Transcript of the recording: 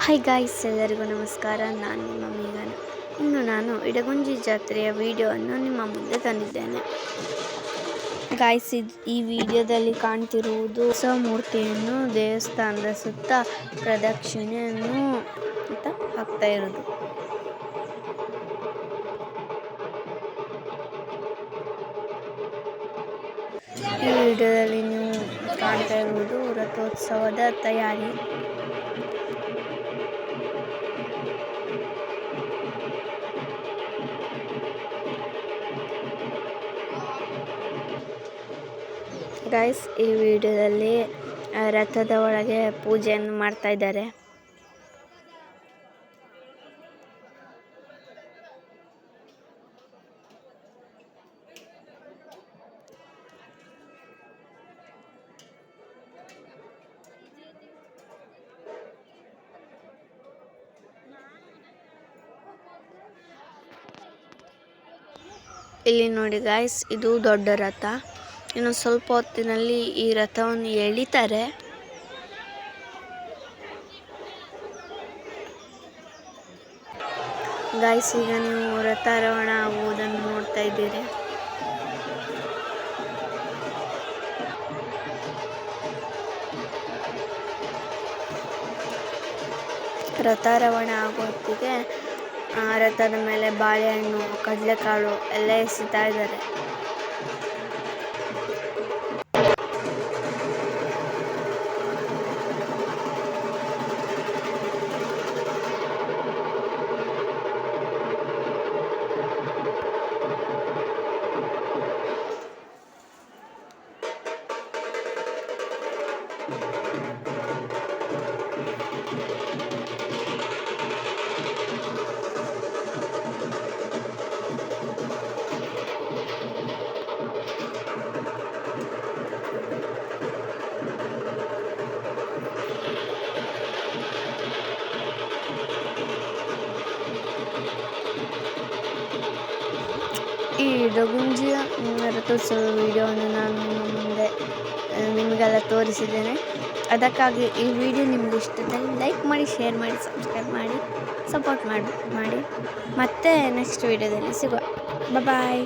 Hi guys, ಎಲ್ಲರಿಗೂ ನಮಸ್ಕಾರ. ನಾನು ನಿಮ್ಮ ಮೇಘನ. ಇನ್ನು ನಾನು ಇಡಗುಂಜಿ ಜಾತ್ರೆಯ ವಿಡಿಯೋವನ್ನು ನಿಮ್ಮ ಮುಂದೆ ತಂದಿದ್ದೇನೆ. ಗಾಯ್ಸ್, ಈ ವಿಡಿಯೋದಲ್ಲಿ ಕಾಣ್ತಿರುವುದು ಮೂರ್ತಿಯನ್ನು ದೇವಸ್ಥಾನದ ಸುತ್ತ ಪ್ರದಕ್ಷಿಣೆಯನ್ನು ಹಾಕ್ತಾ ಇರೋದು. ಈ ವಿಡಿಯೋದಲ್ಲಿ ನೀವು ಕಾಣ್ತಾ ಇರುವುದು ರಥೋತ್ಸವದ ತಯಾರಿ. ಗೈಸ್, ಈ ವಿಡಿಯೋದಲ್ಲಿ ರಥದ ಒಳಗೆ ಪೂಜೆಯನ್ನು ಮಾಡ್ತಾ ಇದ್ದಾರೆ. ಇಲ್ಲಿ ನೋಡಿ ಗಾಯ್ಸ್, ಇದು ದೊಡ್ಡ ರಥ. ಇನ್ನು ಸ್ವಲ್ಪ ಹೊತ್ತಿನಲ್ಲಿ ಈ ರಥವನ್ನು ಎಳಿತಾರೆ. ಗಾಯ್ಸ್, ಈಗ ನೀವು ರಥಾರೋಹಣ ಆಗುವುದನ್ನು ನೋಡ್ತಾ ಇದ್ದೀರಿ. ರಥಾರೋಹಣ ಆಗೋ ಹೊತ್ತಿಗೆ ರಥದ ಮೇಲೆ ಬಾಳೆಹಣ್ಣು, ಕಡಲೆಕಾಳು ಎಲ್ಲ ಎಸಿತಾ ಇದ್ದಾರೆ. ಈ ಇಡಗುಂಜಿಯ ರಥೋತ್ಸವ ವಿಡಿಯೋವನ್ನು ನಾನು ಮುಂದೆ ನಿಮಗೆಲ್ಲ ತೋರಿಸಿದ್ದೇನೆ. ಅದಕ್ಕಾಗಿ ಈ ವಿಡಿಯೋ ನಿಮಗೆ ಇಷ್ಟದಲ್ಲಿ ಲೈಕ್ ಮಾಡಿ, ಶೇರ್ ಮಾಡಿ, ಸಬ್ಸ್ಕ್ರೈಬ್ ಮಾಡಿ, ಸಪೋರ್ಟ್ ಮಾಡಿ. ಮತ್ತೆ ನೆಕ್ಸ್ಟ್ ವಿಡಿಯೋದಲ್ಲಿ ಸಿಗುವ. ಬಾಯ್.